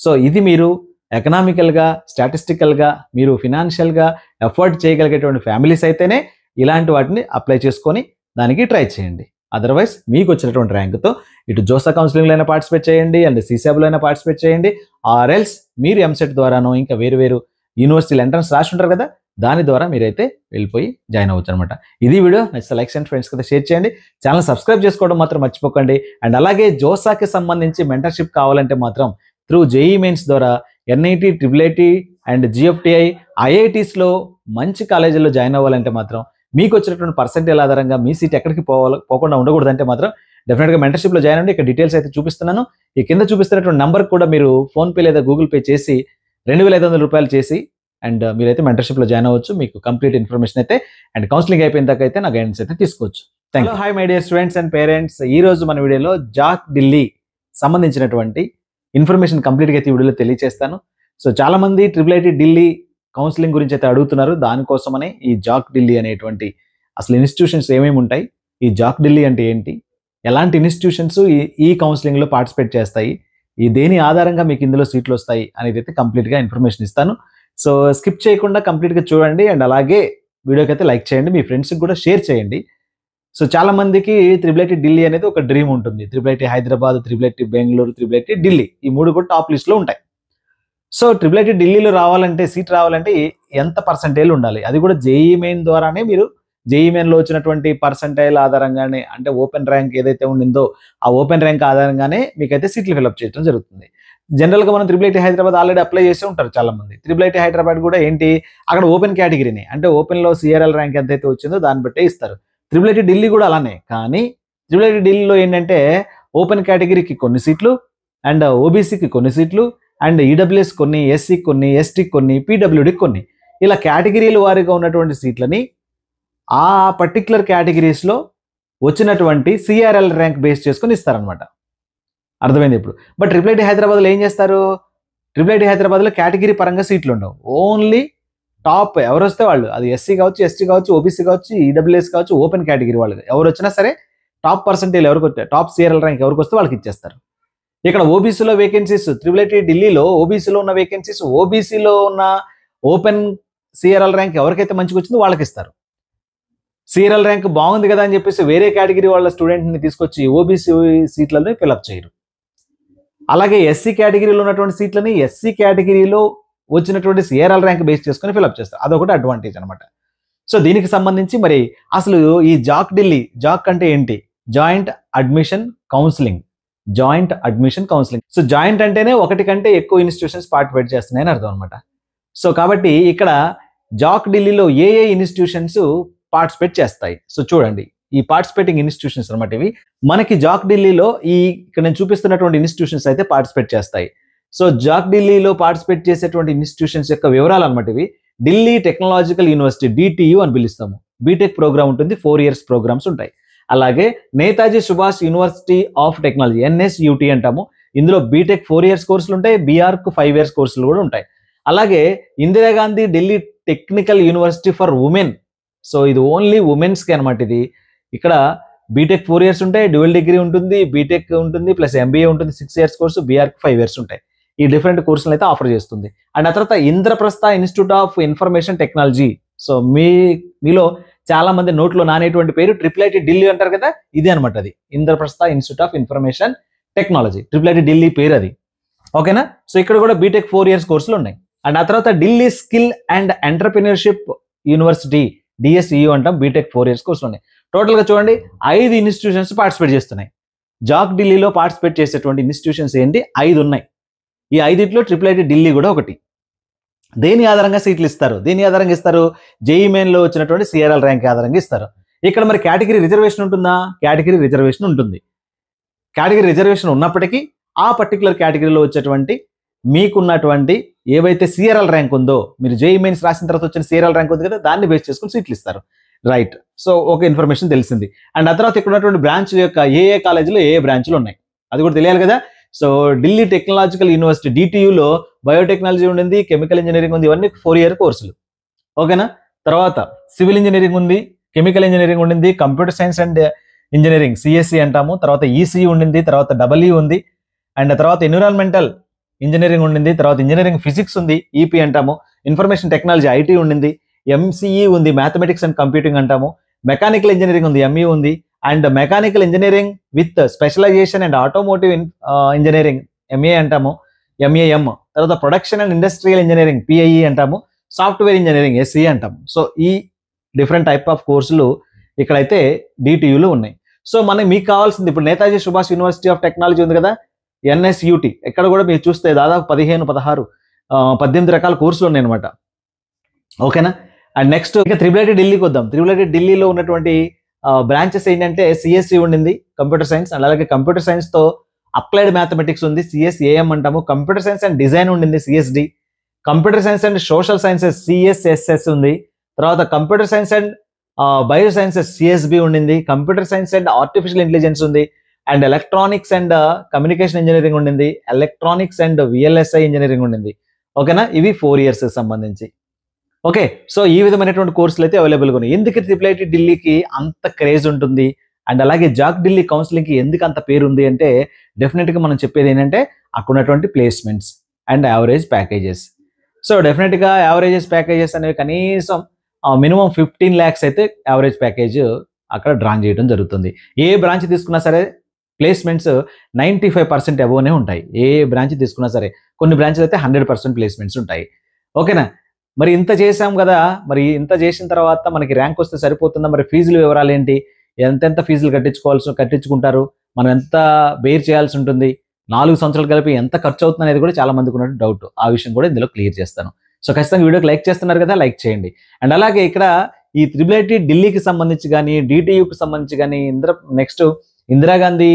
So ఇది మీరు ఎకనామికల్గా, స్టాటిస్టికల్గా, మీరు ఫినాన్షియల్గా ఎఫర్ట్ చేయగలిగేటువంటి ఫ్యామిలీస్ అయితేనే ఇలాంటి వాటిని అప్లై చేసుకొని దానికి ట్రై చేయండి. అదర్వైజ్ మీకు వచ్చినటువంటి ర్యాంకుతో ఇటు జోసా కౌన్సిలింగ్లో అయినా పార్టిసిపేట్ చేయండి అండ్ సీసాబ్లో అయినా పార్టిసిపేట్ చేయండి. ఆర్ఎల్స్ మీరు ఎంసెట్ ద్వారానో ఇంకా వేరు యూనివర్సిటీలు ఎంట్రన్స్ రాసి ఉంటారు కదా, దాని ద్వారా మీరైతే వెళ్ళిపోయి జాయిన్ అవ్వచ్చు అనమాట. ఇది వీడియో నచ్చితే లైక్ చేయండి, ఫ్రెండ్స్ కదా షేర్ చేయండి, ఛానల్ సబ్స్క్రైబ్ చేసుకోవడం మాత్రం మర్చిపోకండి. అండ్ అలాగే జోసాకి సంబంధించి మెంటర్షిప్ కావాలంటే మాత్రం త్రూ జేఈ మెయిన్స్ ద్వారా ఎన్ఐటి, ట్రిపుల్ అండ్ జిఎఫ్టిఐ, ఐఐటీస్లో మంచి కాలేజీల్లో జాయిన్ అవ్వాలంటే మాత్రం మీకు వచ్చినటువంటి పర్సెంటేజ్ ఆధారంగా మీ సీట్ ఎక్కడికి పోకుండా ఉండకూడదంటే మాత్రం డెఫినెట్గా మెంటర్షిప్లో జాయిన్ అవ్వండి. ఇక్కడ డీటెయిల్స్ అయితే చూపిస్తున్నాను. ఈ కింద చూపిస్తున్నటువంటి నెంబర్కి కూడా మీరు ఫోన్పే లేదా గూగుల్ పే చేసి 2,500 రూపాయలు చేసి అండ్ మీరైతే మెంటర్షిప్లో జాయిన్ అవ్వచ్చు. మీకు కంప్లీట్ ఇన్ఫర్మేషన్ అయితే అండ్ కౌన్సిలింగ్ అయిపోయిన దాకా అయితే నా గైడెన్స్ అయితే తీసుకోవచ్చు. Thank you. Hi my dear students and parents, ఈ రోజు మన వీడియోలో జాక్ ఢిల్లీ సంబంధించినటువంటి ఇన్ఫర్మేషన్ కంప్లీట్గా అయితే ఈ వీడియోలో తెలియజేస్తాను. సో చాలా మంది ట్రిపుల్ ఢిల్లీ కౌన్సిలింగ్ గురించి అయితే అడుగుతున్నారు. దానికోసమనే ఈ జాక్ ఢిల్లీ అనేటువంటి అసలు ఇన్స్టిట్యూషన్స్ ఏమేమి ఉంటాయి, ఈ జాక్ ఢిల్లీ అంటే ఏంటి, ఎలాంటి ఇన్స్టిట్యూషన్స్ ఈ కౌన్సిలింగ్లో పార్టిసిపేట్ చేస్తాయి, ఈ దేని ఆధారంగా మీకు ఇందులో సీట్లు వస్తాయి అనేది అయితే కంప్లీట్గా ఇన్ఫర్మేషన్ ఇస్తాను. సో స్కిప్ చేయకుండా కంప్లీట్గా చూడండి అండ్ అలాగే వీడియోకి అయితే లైక్ చేయండి, మీ ఫ్రెండ్స్కి కూడా షేర్ చేయండి. సో చాలా మందికి ట్రిపుల్ ఢిల్లీ అనేది ఒక డ్రీమ్ ఉంటుంది. Triple Hyderabad, triple Bengaluru, triple Delhi, ఈ మూడు కూడా టాప్ లిస్ట్లో ఉంటాయి. సో ట్రిపుల్ ఢిల్లీలో రావాలంటే, సీట్ రావాలంటే ఎంత పర్సంటేజ్ ఉండాలి, అది కూడా జేఈ మెయిన్ ద్వారానే మీరు జేఈ మెయిన్లో వచ్చినటువంటి పర్సంటైల్ ఆధారంగానే, అంటే ఓపెన్ ర్యాంక్ ఏదైతే ఉండిందో ఆ ఓపెన్ ర్యాంక్ ఆధారంగానే మీకైతే సీట్లు ఫిల్అప్ చేయడం జరుగుతుంది. జనరల్గా మనం ట్రిపుల్ హైదరాబాద్ ఆల్రెడీ అప్లై చేసి ఉంటారు చాలా మంది. ట్రిపుల్ హైదరాబాద్ కూడా ఏంటి, అక్కడ ఓపెన్ కేటగిరీని, అంటే ఓపెన్లో సిఆర్ఎల్ ర్యాంక్ ఎంతైతే వచ్చిందో దాన్ని బట్టే ఇస్తారు. ట్రిపుల్ ఢిల్లీ కూడా అలానే, కానీ ట్రిపుల్ ఢిల్లీలో ఏంటంటే ఓపెన్ కేటగిరీకి కొన్ని సీట్లు అండ్ ఓబీసీకి కొన్ని సీట్లు అండ్ ఈడబ్ల్యూఎస్ కొన్ని, ఎస్సీ కొన్ని, ఎస్టీ కొన్ని, పీడబ్ల్యూడీ కొన్ని, ఇలా కేటగిరీల వారీగా ఉన్నటువంటి సీట్లని ఆ పర్టిక్యులర్ కేటగిరీస్లో వచ్చినటువంటి సిఆర్ఎల్ ర్యాంక్ బేస్ చేసుకొని ఇస్తారనమాట. అర్థమైంది ఇప్పుడు. బట్ ట్రిపుల్ హైదరాబాద్లో ఏం చేస్తారు, ట్రిపుల్ హైదరాబాద్లో కేటగిరీ పరంగా సీట్లు ఉండవు. ఓన్లీ టాప్ ఎవరు వస్తే వాళ్ళు, అది ఎస్సీ కావచ్చు, ఎస్టీ కావచ్చు, ఓబీసీ కావచ్చు, ఈడబ్ల్యూఎస్ కావచ్చు, ఓపెన్ కేటగిరీ వాళ్ళు ఎవరు వచ్చినా సరే టాప్ పర్సెంటేజ్ ఎవరికి వస్తే, టాప్ సిఆర్ఎల్ ర్యాంక్ ఎవరికి వస్తే వాళ్ళకి ఇచ్చేస్తారు. ఇక్కడ ఓబీసీలో వేకెన్సీస్, ట్రిపుల్ ఢిల్లీలో ఓబీసీలో ఉన్న వేకెన్సీస్, ఓబీసీలో ఉన్న ఓపెన్ సిఆర్ఎల్ ర్యాంక్ ఎవరికైతే మంచిగా వచ్చిందో వాళ్ళకి ఇస్తారు. సిఆర్ఎల్ ర్యాంక్ బాగుంది కదా అని చెప్పేసి వేరే కేటగిరీ వాళ్ళ స్టూడెంట్ని తీసుకొచ్చి ఓబీసీ సీట్లను ఫిల్అప్ చేయరు. అలాగే ఎస్సీ కేటగిరీలో ఉన్నటువంటి సీట్లని ఎస్సీ కేటగిరీలో వచ్చినటువంటి సిఆర్ఎల్ ర్యాంక్ బేస్ చేసుకొని ఫిల్అప్ చేస్తారు. అదొకటి అడ్వాంటేజ్ అనమాట. సో దీనికి సంబంధించి మరి అసలు ఈ జాక్ ఢిల్లీ, జాక్ అంటే ఏంటి, joint admission counselling. Joint admission counselling. So joint అంటేనే ఒకటి కంటే ఎక్కువ ఇన్స్టిట్యూషన్స్ పార్టిసిపేట్ చేస్తున్నాయని అర్థం అనమాట. సో కాబట్టి ఇక్కడ జాక్ ఢిల్లీలో ఏ ఇన్స్టిట్యూషన్స్ పార్టిసిపేట్ చేస్తాయి. సో చూడండి, ఈ పార్టిసిపేటింగ్ ఇన్స్టిట్యూషన్స్ అనమాట ఇవి. మనకి జాక్ ఢిల్లీలో ఇక్కడ నేను చూపిస్తున్నటువంటి ఇన్స్టిట్యూషన్స్ అయితే పార్టిసిపేట్ చేస్తాయి. సో జాక్ ఢిల్లీలో పార్టిసిపేట్ చేసేటువంటి ఇన్స్టిట్యూషన్స్ యొక్క వివరాలు అనమాట ఇవి. ఢిల్లీ టెక్నాలజికల్ యూనివర్సిటీ, DTU అని పిలుస్తాము. బీటెక్ ప్రోగ్రామ్ ఉంటుంది, 4 years ప్రోగ్రామ్స్ ఉంటాయి. అలాగే Netaji Subhas university of technology, NSUT అంటాము. ఇందులో బీటెక్ 4 years కోర్సులు ఉంటాయి, బీఆర్కు 5 years కోర్సులు కూడా ఉంటాయి. అలాగే Indira Gandhi Delhi technical university for women. So ఇది ఓన్లీ ఉమెన్స్కి అనమాట. ఇది ఇక్కడ బీటెక్ 4 years ఉంటాయి, డ్యూయల్ డిగ్రీ ఉంటుంది, బీటెక్ ఉంటుంది, ప్లస్ MBA ఉంటుంది 6 years కోర్సు, బీఆర్కి 5 years ఉంటాయి. ఈ డిఫరెంట్ కోర్సులు అయితే ఆఫర్ చేస్తుంది. అండ్ ఆ తర్వాత Indraprastha institute of information technology. So మీలో చాలా మంది నోట్లో నానేటువంటి పేరు ట్రిపుల్ ఢిల్లీ అంటారు కదా, ఇదే అనమాట. అది Indraprastha institute of information technology, triple Delhi పేరు అది. ఓకేనా. సో ఇక్కడ కూడా బీటెక్ 4 years కోర్సులు ఉన్నాయి. అండ్ ఆ తర్వాత Delhi skill and entrepreneurship university, DSEU అంటాం, బీటెక్ 4 years కోర్సులు ఉన్నాయి. టోటల్గా చూడండి 5 ఇన్స్టిట్యూషన్స్ పార్టిసిపేట్ చేస్తున్నాయి. జాక్ ఢిల్లీలో పార్టిసిపేట్ చేసేటువంటి ఇన్స్టిట్యూషన్స్ ఏంటి, 5 ఉన్నాయి. ఈ 5లో ట్రిపుల్ ఢిల్లీ కూడా ఒకటి. దేని ఆధారంగా సీట్లు ఇస్తారు, దేని ఆధారంగా ఇస్తారు, జేఈ మెయిన్లో వచ్చినటువంటి సిఆర్ఎల్ ర్యాంక్ ఆధారంగా ఇస్తారు. ఇక్కడ మరి కేటగిరీ రిజర్వేషన్ ఉంటుందా, కేటగిరీ రిజర్వేషన్ ఉంటుంది. కేటగిరీ రిజర్వేషన్ ఉన్నప్పటికీ ఆ పర్టికులర్ కేటగిరీలో వచ్చేటువంటి మీకున్నటువంటి ఏవైతే సిఆర్ఎల్ ర్యాంక్ ఉందో, మీరు జేఈ మెయిన్స్ రాసిన తర్వాత వచ్చిన సిఆర్ఎల్ ర్యాంక్ ఉంది కదా, దాన్ని బేస్ చేసుకుని సీట్లు ఇస్తారు. రైట్. సో ఒక ఇన్ఫర్మేషన్ తెలిసింది. అండ్ ఆ తర్వాత ఇక్కడ ఉన్నటువంటి బ్రాంచ్ల యొక్క ఏ కాలేజీలో ఏ బ్రాంచ్లు ఉన్నాయి అది కూడా తెలియాలి కదా. సో ఢిల్లీ టెక్నాలజికల్ యూనివర్సిటీ, DTUలో బయోటెక్నాలజీ ఉండింది, కెమికల్ ఇంజనీరింగ్ ఉంది, ఇవన్నీ 4 year కోర్సులు. ఓకేనా. తర్వాత సివిల్ ఇంజనీరింగ్ ఉంది, కెమికల్ ఇంజనీరింగ్ ఉండింది, computer science and engineering CSE అంటాము, తర్వాత ECE ఉండింది, తర్వాత EE ఉంది, అండ్ తర్వాత ఎన్విరాన్మెంటల్ ఇంజనీరింగ్ ఉండింది, తర్వాత ఇంజనీరింగ్ ఫిజిక్స్ ఉంది, ఈపీ అంటాము, ఇన్ఫర్మేషన్ టెక్నాలజీ ఐటీ ఉండింది, ఎంసీఈ ఉంది, మ్యాథమెటిక్స్ అండ్ కంప్యూటింగ్ అంటాము, మెకానికల్ ఇంజనీరింగ్ ఉంది, ఎంఈ ఉంది, and mechanical engineering with specialization and automotive engineering MA అంటాము, ఎంఏఎం, తర్వాత production and industrial engineering PIE అంటాము, సాఫ్ట్వేర్ ఇంజనీరింగ్ ఎస్ఈ అంటాము. సో ఈ డిఫరెంట్ టైప్ ఆఫ్ కోర్సులు ఇక్కడైతే డిటియులు ఉన్నాయి. సో మీకు కావాల్సింది ఇప్పుడు Netaji Subhas university of technology ఉంది కదా, ఎన్ఎస్యుటి, ఇక్కడ కూడా మీరు చూస్తే దాదాపు 15, 16, 18 రకాల కోర్సులు ఉన్నాయి అనమాట. ఓకేనా. అండ్ నెక్స్ట్ ఇక త్రిబుల్ ఢిల్లీకి వద్దాం. త్రిబుల్ ఢిల్లీలో ఉన్నటువంటి బ్రాంచెస్ ఏంటంటే సిఎస్సి ఉండింది, కంప్యూటర్ సైన్స్, అండ్ అలాగే కంప్యూటర్ సైన్స్తో అప్లైడ్ మ్యాథమెటిక్స్ ఉంది, సిఎస్ఏఎం అంటాము, కంప్యూటర్ సైన్స్ అండ్ డిజైన్ ఉండింది, CSD, computer science and social sciences CSSS ఉంది, తర్వాత computer science and bio sciences CSB ఉండింది, computer science and artificial intelligence ఉంది, and electronics and communication engineering ఉండింది, electronics and VLSI engineering ఉండింది. ఓకేనా. ఇవి 4 years సంబంధించి. ఓకే. సో ఈ విధమైనటువంటి కోర్సులు అయితే అవైలబుల్గా ఉన్నాయి. ఎందుకు ట్రిపుల్ ఢిల్లీకి అంత క్రేజ్ ఉంటుంది, అండ్ అలాగే జాక్ ఢిల్లీ కౌన్సిలింగ్కి ఎందుకు అంత పేరు ఉంది అంటే డెఫినెట్గా మనం చెప్పేది ఏంటంటే అక్కడ ఉన్నటువంటి placements and average packages. So డెఫినెట్గా యావరేజెస్ ప్యాకేజెస్ అనేవి కనీసం మినిమం 15 lakhs అయితే యావరేజ్ ప్యాకేజ్ అక్కడ డ్రాన్ చేయడం జరుగుతుంది. ఏ బ్రాంచ్ తీసుకున్నా సరే ప్లేస్మెంట్స్ 95% అబోనే ఉంటాయి. ఏ బ్రాంచ్ తీసుకున్నా సరే, కొన్ని బ్రాంచ్లు అయితే 100% ప్లేస్మెంట్స్ ఉంటాయి. ఓకేనా. మరి ఇంత చేసాం కదా, మరి ఇంత చేసిన తర్వాత మనకి ర్యాంక్ వస్తే సరిపోతుందా, మరి ఫీజుల వివరాలు ఏంటి, ఎంతెంత ఫీజులు కట్టించుకుంటారు, మనం ఎంత బేర్ చేయాల్సి ఉంటుంది, 4 సంవత్సరాలు కలిపి ఎంత ఖర్చు అవుతుంది అనేది కూడా చాలా మందికి ఉన్నట్టు డౌట్. ఆ విషయం కూడా ఇందులో క్లియర్ చేస్తాను. సో ఖచ్చితంగా వీడియోకి లైక్ చేస్తున్నారు కదా, లైక్ చేయండి. అండ్ అలాగే ఇక్కడ ఈ త్రిబుల్ ఐటీ ఢిల్లీకి సంబంధించి కానీ, డిటియుకి సంబంధించి కానీ, నెక్స్ట్ ఇందిరాగాంధీ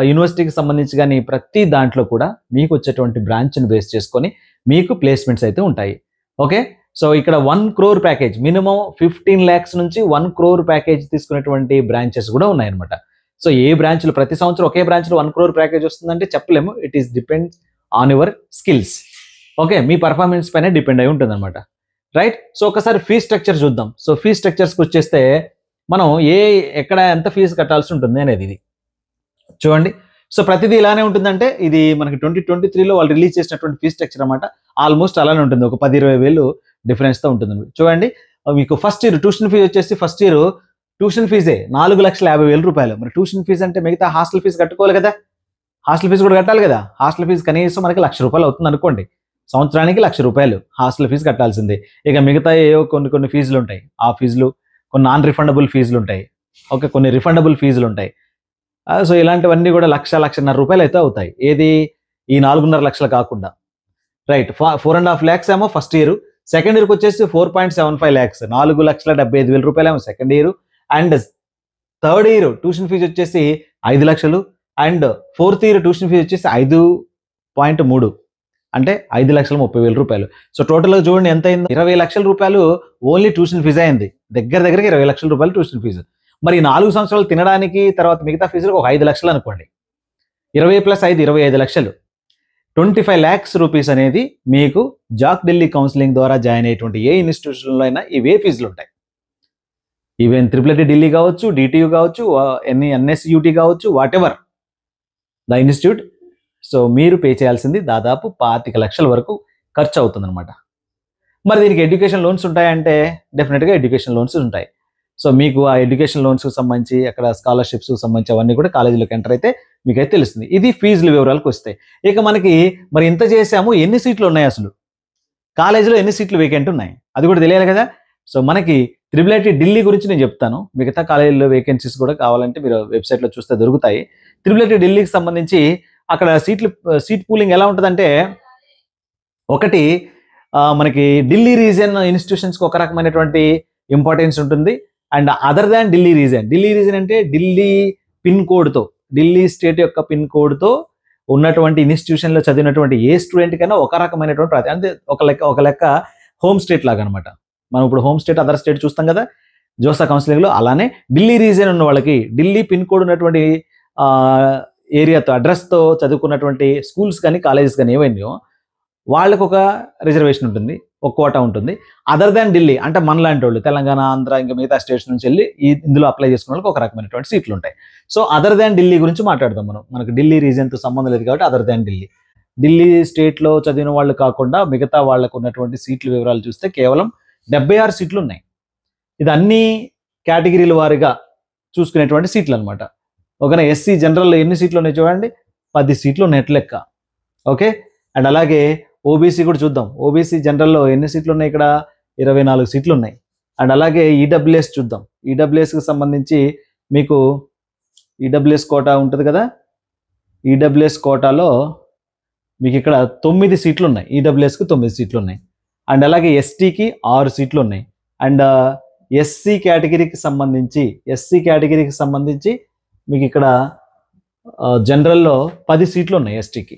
యూనివర్సిటీకి సంబంధించి కానీ ప్రతి దాంట్లో కూడా మీకు వచ్చేటువంటి బ్రాంచ్ని బేస్ చేసుకొని మీకు ప్లేస్మెంట్స్ అయితే ఉంటాయి. ఓకే. సో ఇక్కడ 1 crore ప్యాకేజ్, మినిమం 15 lakhs నుంచి 1 crore ప్యాకేజ్ తీసుకునేటువంటి బ్రాంచెస్ కూడా ఉన్నాయన్నమాట. సో ఏ బ్రాంచ్లు ప్రతి సంవత్సరం ఒకే బ్రాంచ్లో 1 crore ప్యాకేజ్ వస్తుందంటే చెప్పలేము. It is depends on your skills. Okay. Me performance పైన డిపెండ్ అయి ఉంటుంది అనమాట. రైట్. సో ఒకసారి ఫీ స్ట్రక్చర్ చూద్దాం. సో ఫీ స్ట్రక్చర్స్కి వచ్చేస్తే మనం ఎక్కడ ఎంత ఫీజు కట్టాల్సి ఉంటుంది అనేది ఇది చూడండి. సో ప్రతిదీ ఇలానే ఉంటుందంటే ఇది మనకి 2023లో వాళ్ళు రిలీజ్ చేసినటువంటి ఫీ స్ట్రక్చర్ అనమాట. ఆల్మోస్ట్ అలానే ఉంటుంది, ఒక 10-20 వేలు డిఫరెన్స్తో ఉంటుంది. చూడండి, మీకు ఫస్ట్ ఇయర్ ట్యూషన్ ఫీజు వచ్చేసి ఫస్ట్ ఇయర్ ట్యూషన్ ఫీజే 4,50,000 రూపాయలు. మరి ట్యూషన్ ఫీజు అంటే మిగతా హాస్టల్ ఫీజు కట్టుకోవాలి కదా, హాస్టల్ ఫీజు కూడా కట్టాలి కదా. హాస్టల్ ఫీజు కనీసం మనకి 1,00,000 రూపాయలు అవుతుంది అనుకోండి. సంవత్సరానికి 1,00,000 రూపాయలు హాస్టల్ ఫీజు కట్టాల్సిందే. ఇక మిగతా ఏవో కొన్ని ఫీజులు ఉంటాయి, ఆ ఫీజులు కొన్ని నాన్ రిఫండబుల్ ఫీజులు ఉంటాయి. ఓకే. కొన్ని రిఫండబుల్ ఫీజులు ఉంటాయి. సో ఇలాంటివన్నీ కూడా 1,00,000-1,50,000 రూపాయలు అయితే అవుతాయి. ఏది ఈ 4.5 లక్షలు కాకుండా. రైట్. 4.5 lakhs ఏమో ఫస్ట్ ఇయర్, సెకండ్ ఇయర్కి వచ్చేసి 4.75 lakhs, 4,75,000 రూపాయలు ఏమో second year. And third year tuition fee వచ్చేసి 5 లక్షలు. And fourth year tuition fee వచ్చేసి 5.3, అంటే 5,30,000 రూపాయలు. సో టోటల్గా చూడండి ఎంత అయింది, 20 లక్షల రూపాయలు ఓన్లీ ట్యూషన్ ఫీజు అయింది. దగ్గరకి 20 లక్షల రూపాయలు ట్యూషన్ ఫీజు. మరి 4 సంవత్సరాలు తినడానికి తర్వాత మిగతా ఫీజులకు ఒక 5 లక్షలు అనుకోండి. 20 + 5 25 లక్షలు, 25 lakhs రూపీస్ అనేది మీకు జాక్ ఢిల్లీ కౌన్సిలింగ్ ద్వారా జాయిన్ అయ్యేటువంటి ఏ ఇన్స్టిట్యూషన్లో అయినా ఇవే ఫీజులు ఉంటాయి. ఈవెన్ త్రిపుల్ ఐటీ ఢిల్లీ కావచ్చు, డిటియు కావచ్చు, ఎన్ఎస్యుటి కావచ్చు, what ever the institute. So మీరు పే చేయాల్సింది దాదాపు 25 లక్షల వరకు ఖర్చు అవుతుంది అనమాట. మరి దీనికి ఎడ్యుకేషన్ లోన్స్ ఉంటాయంటే డెఫినెట్గా ఎడ్యుకేషన్ లోన్స్ ఉంటాయి. సో మీకు ఆ ఎడ్యుకేషన్ లోన్స్కి సంబంధించి అక్కడ స్కాలర్షిప్స్కి సంబంధించి అవన్నీ కూడా కాలేజీలోకి ఎంటర్ అయితే మీకైతే తెలుస్తుంది. ఇది ఫీజుల వివరాలకు వస్తాయి. ఇక మనకి మరి ఇంత చేసాము, ఎన్ని సీట్లు ఉన్నాయి, అసలు కాలేజీలో ఎన్ని సీట్లు వేకెంట్ ఉన్నాయి అది కూడా తెలియాలి కదా. సో మనకి త్రిపుల్ ఐటీ ఢిల్లీ గురించి నేను చెప్తాను. మిగతా కాలేజీలో వేకెన్సీస్ కూడా కావాలంటే మీరు వెబ్సైట్లో చూస్తే దొరుకుతాయి. త్రిపుల్ ఐటీ ఢిల్లీకి సంబంధించి అక్కడ సీట్ పూలింగ్ ఎలా ఉంటుందంటే, ఒకటి మనకి ఢిల్లీ రీజియన్ ఇన్స్టిట్యూషన్స్కి ఒక రకమైనటువంటి ఇంపార్టెన్స్ ఉంటుంది. And other than Delhi region అంటే ఢిల్లీ పిన్ కోడ్తో, ఢిల్లీ స్టేట్ యొక్క పిన్ కోడ్తో ఉన్నటువంటి ఇన్స్టిట్యూషన్లో చదివినటువంటి ఏ స్టూడెంట్ కైనా ఒక రకమైనటువంటి అంటే ఒక లెక్క హోమ్ స్టేట్ లాగా అనమాట. మనం ఇప్పుడు హోమ్ స్టేట్ అదర్ స్టేట్ చూస్తాం కదా జోసా కౌన్సిలింగ్లో, అలానే ఢిల్లీ రీజియన్ ఉన్న వాళ్ళకి ఢిల్లీ పిన్ కోడ్ ఉన్నటువంటి ఏరియాతో అడ్రస్తో చదువుకున్నటువంటి స్కూల్స్ కానీ కాలేజెస్ కానీ ఏవైనాయో వాళ్ళకు ఒక రిజర్వేషన్ ఉంటుంది, ఒక కోటా ఉంటుంది. అదర్ దాన్ ఢిల్లీ అంటే మనలాంటి వాళ్ళు తెలంగాణ, ఆంధ్ర, ఇంకా మిగతా స్టేట్స్ నుంచి వెళ్ళి ఇందులో అప్లై చేసుకున్న వాళ్ళకి ఒక రకమైనటువంటి సీట్లు ఉంటాయి. సో అదర్ దాన్ ఢిల్లీ గురించి మాట్లాడదాం మనం. మనకు ఢిల్లీ రీజియన్తో సంబంధం లేదు కాబట్టి అదర్ దాన్ ఢిల్లీ. ఢిల్లీ స్టేట్లో చదివిన వాళ్ళు కాకుండా మిగతా వాళ్ళకు ఉన్నటువంటి సీట్ల వివరాలు చూస్తే కేవలం 76 సీట్లు ఉన్నాయి. ఇది అన్ని కేటగిరీల వారిగా చూసుకునేటువంటి సీట్లు అనమాట. ఓకేనా. ఎస్సీ జనరల్ ఎన్ని సీట్లు ఉన్నాయి చూడండి, 10 సీట్లు ఉన్నట్టు లెక్క. ఓకే. అండ్ అలాగే ఓబీసీ కూడా చూద్దాం. ఓబీసీ జనరల్లో ఎన్ని సీట్లు ఉన్నాయి, ఇక్కడ 24 సీట్లు ఉన్నాయి. అండ్ అలాగే ఈడబ్ల్యూఎస్ చూద్దాం. ఈడబ్ల్యూఎస్కి సంబంధించి మీకు ఈడబ్ల్యూఎస్ కోటా ఉంటుంది కదా, ఈడబ్ల్యూఎస్ కోటాలో మీకు ఇక్కడ 9 సీట్లు ఉన్నాయి. ఈడబ్ల్యూఎస్కి 9 సీట్లు ఉన్నాయి. అండ్ అలాగే ఎస్టీకి 6 సీట్లు ఉన్నాయి. అండ్ ఎస్సీ కేటగిరీకి సంబంధించి మీకు ఇక్కడ జనరల్లో 10 సీట్లు ఉన్నాయి ఎస్టీకి.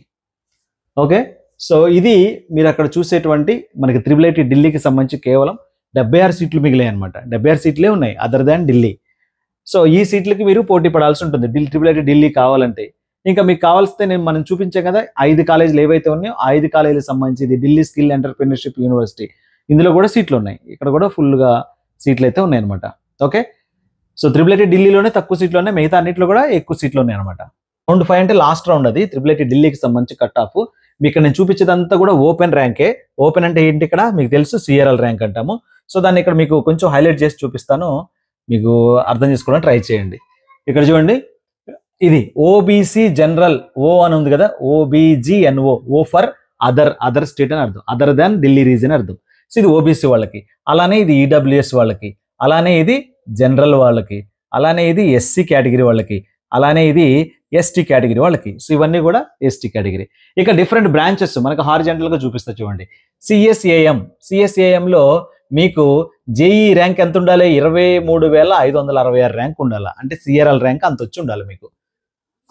ఓకే. సో ఇది మీరు అక్కడ చూసేటువంటి మనకి త్రిబుల్ ఢిల్లీకి సంబంధించి కేవలం 76 సీట్లు మిగిలాయి అనమాట. 76 సీట్లే ఉన్నాయి అదర్ దాన్ ఢిల్లీ. సో ఈ సీట్లకి మీరు పోటీ పడాల్సి ఉంటుంది త్రిబుల్ ఢిల్లీ కావాలంటే. ఇంకా మీకు కావాల్స్తే మనం చూపించాం కదా 5 కాలేజీలు ఏవైతే ఉన్నాయో 5 కాలేజీలకు సంబంధించి ఇది ఢిల్లీ స్కిల్ ఎంటర్‌ప్రెన్యూర్‌షిప్ యూనివర్సిటీ, ఇందులో కూడా సీట్లు ఉన్నాయి. ఇక్కడ కూడా ఫుల్గా సీట్లు అయితే ఉన్నాయి అనమాట. ఓకే. సో త్రిబుల్ ఢిల్లీలోనే తక్కువ సీట్లు ఉన్నాయి, మిగతా అన్నింటిలో కూడా ఎక్కువ సీట్లు ఉన్నాయి అనమాట. రౌండ్ 5 అంటే లాస్ట్ రౌండ్. అది త్రిబుల్ ఢిల్లీకి సంబంధించి కట్ ఆఫ్. మీకు నేను చూపించేదంతా కూడా ఓపెన్ ర్యాంకే. ఓపెన్ అంటే ఏంటి, ఇక్కడ మీకు తెలుసు సిఆర్ఎల్ ర్యాంక్ అంటాము. సో దాన్ని ఇక్కడ మీకు కొంచెం హైలైట్ చేసి చూపిస్తాను, మీకు అర్థం చేసుకోవడానికి ట్రై చేయండి. ఇక్కడ చూడండి, ఇది ఓబీసీ జనరల్ ఓ అని ఉంది కదా, ఓబీజీఎన్ఓ, ఓ ఫర్ అదర్ స్టేట్ అని అర్థం, అదర్ దాన్ ఢిల్లీ రీజన్ అర్థం. సో ఇది ఓబీసీ వాళ్ళకి, అలానే ఇది ఈడబ్ల్యూఎస్ వాళ్ళకి, అలానే ఇది జనరల్ వాళ్ళకి, అలానే ఇది ఎస్సీ కేటగిరీ వాళ్ళకి, అలానే ఇది ఎస్టీ కేటగిరీ వాళ్ళకి. సో ఇవన్నీ కూడా ఎస్టీ కేటగిరీ. ఇక డిఫరెంట్ బ్రాంచెస్ మనకు హారిజాంటల్గా చూపిస్తా చూడండి. సిఎస్ఏఎంలో మీకు జేఈ ర్యాంక్ ఎంత ఉండాలి, 23,566 ర్యాంక్ ఉండాలి. అంటే సిఆర్ఎల్ ర్యాంక్ అంత వచ్చి ఉండాలి మీకు.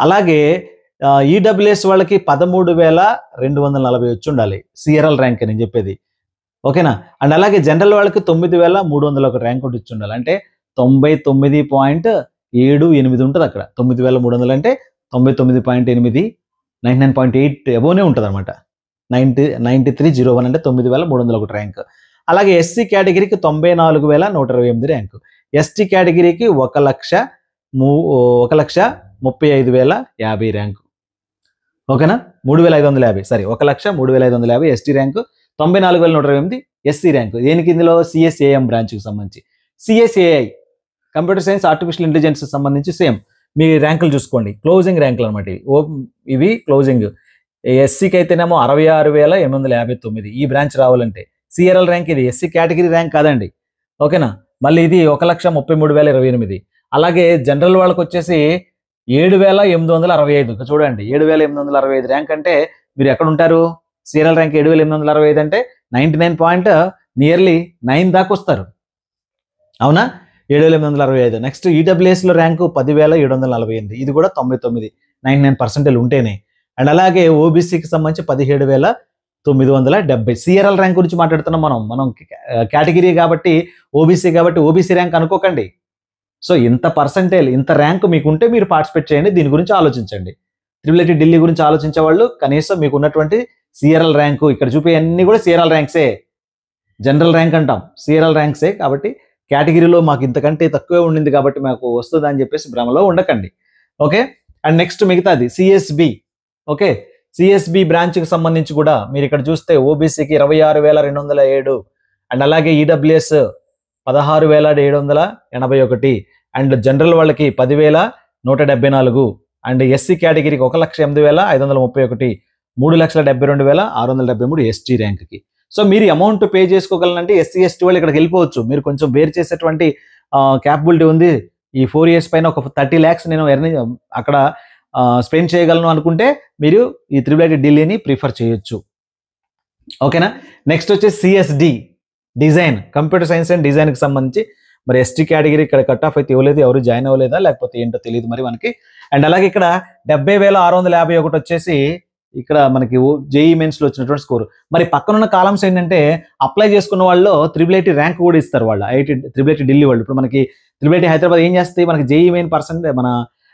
అలాగే ఈడబ్ల్యూఎస్ వాళ్ళకి 13,240 వచ్చి ఉండాలి సిఆర్ఎల్ ర్యాంక్ నేను చెప్పేది. ఓకేనా. అండ్ అలాగే జనరల్ వాళ్ళకి 9,301 ర్యాంక్ వచ్చి ఉండాలి. అంటే 99.78 ఉంటుంది అక్కడ. 9,300 అంటే 99.8, 99.8 అబోనే ఉంటుంది అనమాట. 9301 అంటే 9,301 ర్యాంక్. అలాగే ఎస్సీ కేటగిరీకి 94,128 ర్యాంకు. ఎస్టీ కేటగిరీకి 1,35,050 ర్యాంకు. ఓకేనా. 3,550 sorry 1,03,550 ST rank, 94,128 SC rank. దేనికి ఇందులో సిఎస్ఏఎం బ్రాంచ్కి సంబంధించి. సిఎస్ఏఐ కంప్యూటర్ సైన్స్ ఆర్టిఫిషియల్ ఇంటెలిజెన్స్ సంబంధించి సేమ్ మీ ర్యాంకులు చూసుకోండి, క్లోజింగ్ ర్యాంకులు అనమాట ఇవి క్లోజింగ్. ఎస్సీకి అయితేనేమో 66,859 ఈ బ్రాంచ్ రావాలంటే. సిఆర్ఎల్ ర్యాంక్ ఇది ఎస్సీ కేటగిరీ ర్యాంక్ కాదండి. ఓకేనా. మళ్ళీ ఇది 1,33,028. అలాగే జనరల్ వాళ్ళకి వచ్చేసి 7,865. చూడండి 7,865 ర్యాంక్ అంటే మీరు ఎక్కడ ఉంటారు, సిఆర్ఎల్ ర్యాంక్ 7,865 అంటే 99.9 దాకా వస్తారు. అవునా. 7,865. నెక్స్ట్ ఈడబ్ల్యూఎస్లో ర్యాంకు 10,748. ఇది కూడా 99% ఉంటేనే. అండ్ అలాగే ఓబీసీకి సంబంధించి 17,970. సిఆర్ఎల్ ర్యాంక్ గురించి మాట్లాడుతున్నాం మనం కేటగిరీ కాబట్టి, ఓబీసీ కాబట్టి ఓబీసీ ర్యాంక్ అనుకోకండి. సో ఇంత పర్సంటేజ్, ఇంత ర్యాంక్ మీకు ఉంటే మీరు పార్టిసిపేట్ చేయండి. దీని గురించి ఆలోచించండి. త్రిబుల్ ఢిల్లీ గురించి ఆలోచించే వాళ్ళు కనీసం మీకు ఉన్నటువంటి సిఆర్ఎల్ ర్యాంకు, ఇక్కడ చూపే అన్ని కూడా సిఆర్ఎల్ ర్యాంక్సే. జనరల్ ర్యాంక్ అంటాం, సిఆర్ఎల్ ర్యాంక్సే. కాబట్టి కేటగిరీలో మాకు ఇంతకంటే తక్కువే ఉండింది కాబట్టి మాకు వస్తుంది అని చెప్పేసి భ్రమలో ఉండకండి. ఓకే. అండ్ నెక్స్ట్ మిగతాది సిఎస్బి. ఓకే. సిఎస్బి బ్రాంచ్కి సంబంధించి కూడా మీరు ఇక్కడ చూస్తే ఓబీసీకి 26,207. అండ్ అలాగే ఈడబ్ల్యూఎస్ 16,781. అండ్ జనరల్ వాళ్ళకి 10,174. అండ్ ఎస్సీ కేటగిరీకి 1,08,531. 3,72,673 ఎస్టీ ర్యాంక్కి. సో మీరు అమౌంట్ పే చేసుకోగలనంటే ఎస్సీ ఎస్టీ వాళ్ళు ఇక్కడికి వెళ్ళిపోవచ్చు. మీరు కొంచెం బేర్ చేసేటువంటి క్యాపబిలిటీ ఉంది. ఈ 4 years పైన ఒక 30 lakhs నేను అక్కడ స్పెండ్ చేయగలను అనుకుంటే మీరు ఈ త్రిబుల్ ఢిల్లీని ప్రిఫర్ చేయొచ్చు. ఓకేనా. నెక్స్ట్ వచ్చేసి CSD design, computer science and డిజైన్కి సంబంధించి మరి ఎస్టీ కేటగిరీ ఇక్కడ కట్ ఆఫ్ అయితే ఇవ్వలేదు, ఎవరు జాయిన్ అవ్వలేదా లేకపోతే ఏంటో తెలియదు మరి మనకి. అండ్ అలాగే ఇక్కడ 70,651 వచ్చేసి ఇక్కడ మనకి జేఈ మెయిన్స్లో వచ్చినటువంటి స్కోర్. మరి పక్కనున్న కాలమ్స్ ఏంటంటే అప్లై చేసుకున్న వాళ్ళు త్రిబుల్ ర్యాంక్ కూడా ఇస్తారు వాళ్ళు, త్రిబుల్ ఢిల్లీ వాళ్ళు. ఇప్పుడు మనకి త్రిబుల్ హైదరాబాద్ ఏం చేస్తే మనకి జేఈ మెయిన్ మన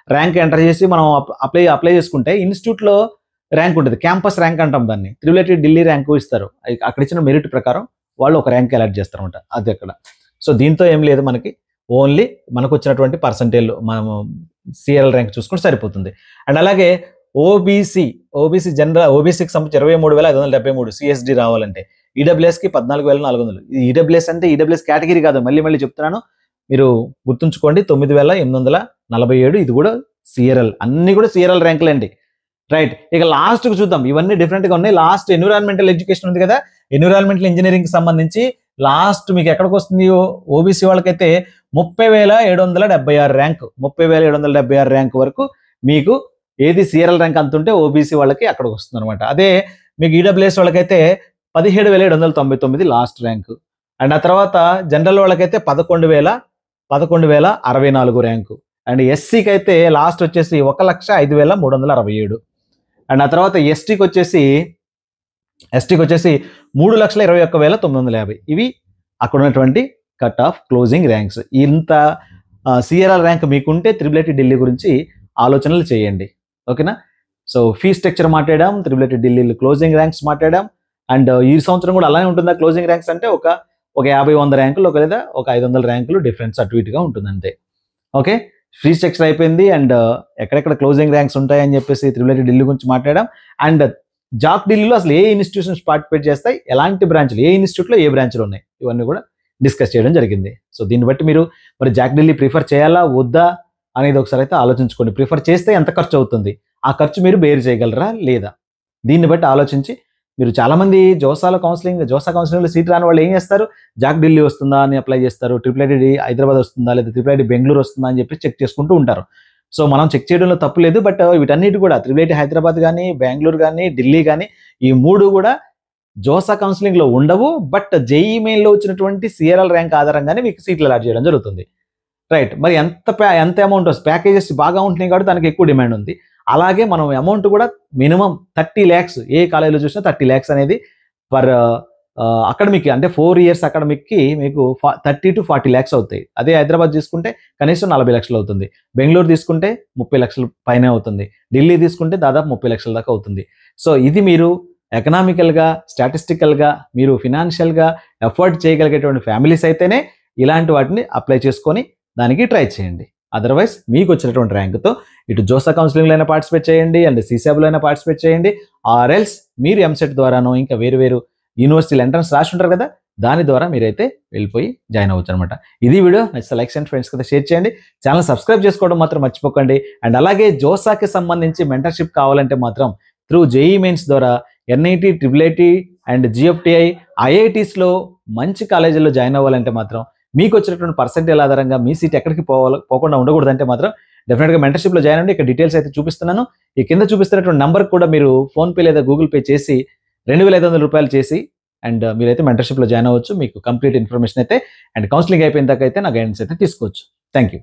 ర్యాంక్ ఎంటర్ చేసి మనం అప్లై చేసుకుంటే ఇన్స్టిట్యూట్లో ర్యాంక్ ఉంటుంది, క్యాంపస్ ర్యాంక్ అంటాం దాన్ని. త్రిబుల్ ఢిల్లీ ర్యాంకు ఇస్తారు, అక్కడ ఇచ్చిన మెరిట్ ప్రకారం వాళ్ళు ఒక ర్యాంక్ అలాట్ చేస్తారన్నమాట. అది అక్కడ. సో దీంతో ఏం లేదు, మనకి ఓన్లీ మనకు వచ్చినటువంటి పర్సంటేజ్ మనము సిఆర్ఎల్ ర్యాంక్ చూసుకుంటే సరిపోతుంది. అండ్ అలాగే ఓబీసీ జనరల్ ఓబీసీకి సంబంధించి 23,573 సిఎస్డి రావాలంటే, ఈడబ్ల్యూఎస్కి 14,400. ఇది ఈడబ్ల్యూఎస్ అంటే ఈడబ్ల్యూఎస్ కేటగిరీ కాదు, మళ్ళీ చెప్తున్నాను, మీరు గుర్తుంచుకోండి. 9,847 ఇది కూడా సిఆర్ఎల్, అన్ని కూడా సిఆర్ఎల్ ర్యాంకులు అండి. రైట్, ఇక లాస్ట్కి చూద్దాం. ఇవన్నీ డిఫరెంట్గా ఉన్నాయి. లాస్ట్ ఎన్విరాన్మెంటల్ ఎడ్యుకేషన్ ఉంది కదా, ఎన్విరాన్మెంటల్ ఇంజనీరింగ్కి సంబంధించి లాస్ట్ మీకు ఎక్కడికి వస్తుంది? ఓబీసీ వాళ్ళకైతే 30,776 ర్యాంక్, 30,776 ర్యాంక్ వరకు మీకు ఏది సిఆర్ఎల్ ర్యాంక్ అంత ఉంటే ఓబీసీ వాళ్ళకి అక్కడికి వస్తుంది అనమాట. అదే మీకు ఈడబ్ల్యూఎస్ వాళ్ళకైతే 17,799 లాస్ట్ ర్యాంకు. అండ్ ఆ తర్వాత జనరల్ వాళ్ళకైతే 11,064 ర్యాంకు. అండ్ ఎస్సీకి అయితే లాస్ట్ వచ్చేసి 1,05,367. అండ్ ఆ తర్వాత ఎస్టీకి వచ్చేసి 3,21,950. ఇవి అక్కడ ఉన్నటువంటి కట్ ఆఫ్ క్లోజింగ్ ర్యాంక్స్. ఇంత సిఆర్ఎల్ ర్యాంక్ మీకుంటే త్రిబుల్ ఢిల్లీ గురించి ఆలోచనలు చేయండి. ఓకేనా? సో ఫీ స్ట్రక్చర్ మాట్లాడాం, త్రిబుల్ ఢిల్లీ క్లోజింగ్ ర్యాంక్స్ మాట్లాడాం. అండ్ ఈ సంవత్సరం కూడా అలానే ఉంటుందా క్లోజింగ్ ర్యాంక్స్ అంటే ఒక 50-100 ర్యాంకులు లేదా ఒక 500 ర్యాంకులు డిఫరెన్స్ అటు ఇటుగా ఉంటుంది అంతే. ఓకే, ఫీ స్ట్రక్చర్ అయిపోయింది. అండ్ ఎక్కడెక్కడ క్లోజింగ్ ర్యాంక్స్ ఉంటాయని చెప్పేసి త్రిబుల్ ఢిల్లీ గురించి మాట్లాడాం. అండ్ జాక్ ఢిల్లీలో అసలు ఏ ఇన్స్టిట్యూషన్స్ పార్టిసిపేట్ చేస్తాయి, ఎలాంటి బ్రాంచ్లు, ఏ ఇన్స్టిట్యూట్లో ఏ బ్రాంచ్లు ఉన్నాయి, ఇవన్నీ కూడా డిస్కస్ చేయడం జరిగింది. సో దీన్ని బట్టి మీరు మరి జాక్ ఢిల్లీ ప్రిఫర్ చేయాలా వద్దా అనేది ఒకసారి అయితే ఆలోచించుకోండి. ప్రిఫర్ చేస్తే ఎంత ఖర్చు అవుతుంది, ఆ ఖర్చు మీరు బేర్ చేయగలరా లేదా, దీన్ని బట్టి ఆలోచించి మీరు చాలామంది జోసా కౌన్సిలింగ్లో సీట్ రాని వాళ్ళు ఏం చేస్తారు, జాక్ ఢిల్లీ వస్తుందా అని అప్లై చేస్తారు, ట్రిపుల్ ఐటీ హైదరాబాద్ వస్తుందా లేదా ట్రిపుల్ ఐటీ బెంగళూరు వస్తుందా అని చెప్పి చెక్ చేసుకుంటూ ఉంటారు. సో మనం చెక్ చేయడంలో తప్పు లేదు. బట్ వీటన్నిటి కూడా ట్రిపుల్ ఐటీ హైదరాబాద్ కానీ, బెంగళూరు కానీ, ఢిల్లీ కానీ, ఈ మూడు కూడా జోసా కౌన్సిలింగ్లో ఉండవు. బట్ జేఈ మెయిన్లో వచ్చినటువంటి సిఆర్ఎల్ ర్యాంక్ ఆధారంగానే మీకు సీట్లు అలాట్ చేయడం జరుగుతుంది. రైట్, మరి ఎంత అమౌంట్ వస్తుంది, ప్యాకేజెస్ బాగా ఉంటున్నాయి కాబట్టి దానికి ఎక్కువ డిమాండ్ ఉంది. అలాగే మనం అమౌంట్ కూడా మినిమం 30 lakhs, ఏ కాలేజీలో చూసినా 30 lakhs అనేది పర్ అకాడమిక్, అంటే 4 years అకాడమిక్కి మీకు 30 to 40 lakhs అవుతాయి. అదే హైదరాబాద్ తీసుకుంటే కనీసం 40 లక్షలు అవుతుంది, బెంగళూరు తీసుకుంటే 30 లక్షల పైనే అవుతుంది, ఢిల్లీ తీసుకుంటే దాదాపు 30 లక్షల దాకా అవుతుంది. సో ఇది మీరు ఎకనామికల్గా, స్టాటిస్టికల్గా, మీరు ఫినాన్షియల్గా ఎఫర్ట్ చేయగలిగేటువంటి ఫ్యామిలీస్ అయితేనే ఇలాంటి వాటిని అప్లై చేసుకొని దానికి ట్రై చేయండి. అదర్వైజ్ మీకు వచ్చినటువంటి ర్యాంకుతో ఇటు జోసా కౌన్సిలింగ్లో అయినా పార్టిసిపేట్ చేయండి, అండ్ సీసాబ్లో అయినా పార్టిసిపేట్ చేయండి, ఆర్ ఎల్స్ మీరు ఎంసెట్ ద్వారానో ఇంకా వేరు యూనివర్సిటీలు ఎంట్రన్స్ రాసి ఉంటారు కదా, దాని ద్వారా మీరైతే వెళ్ళిపోయి జాయిన్ అవ్వచ్చు అనమాట. ఇది వీడియో నచ్చితే లైక్ అండ్ ఫ్రెండ్స్ కదా షేర్ చేయండి, ఛానల్ సబ్స్క్రైబ్ చేసుకోవడం మాత్రం మర్చిపోకండి. అండ్ అలాగే జోసాకి సంబంధించి మెంటర్షిప్ కావాలంటే మాత్రం త్రూ జేఈ మెయిన్స్ ద్వారా NIT, triple IT and GFTI, ఐఐటీస్లో మంచి కాలేజీల్లో జాయిన్ అవ్వాలంటే మాత్రం మీకు వచ్చినటువంటి పర్సెంటేజ్ ఆధారంగా మీ సీట్ ఎక్కడికి పోకుండా ఉండకూడదంటే మాత్రం డెఫినెట్గా మెంటర్షిప్లో జాయిన్ అవ్వండి. ఇక్కడ డీటెయిల్స్ అయితే చూపిస్తున్నాను. ఈ కింద చూపిస్తున్నటువంటి నెంబర్కి కూడా మీరు ఫోన్పే లేదా గూగుల్ పే చేసి 2,500 రూపాయలు చేసి అండ్ మీరైతే మెంటర్షిప్లో జాయిన్ అవ్వచ్చు. మీకు కంప్లీట్ ఇన్ఫర్మేషన్ అయితే అండ్ కౌన్సిలింగ్ అయిపోయిన దాకా అయితే నా గైడెన్స్ అయితే తీసుకోవచ్చు. Thank you.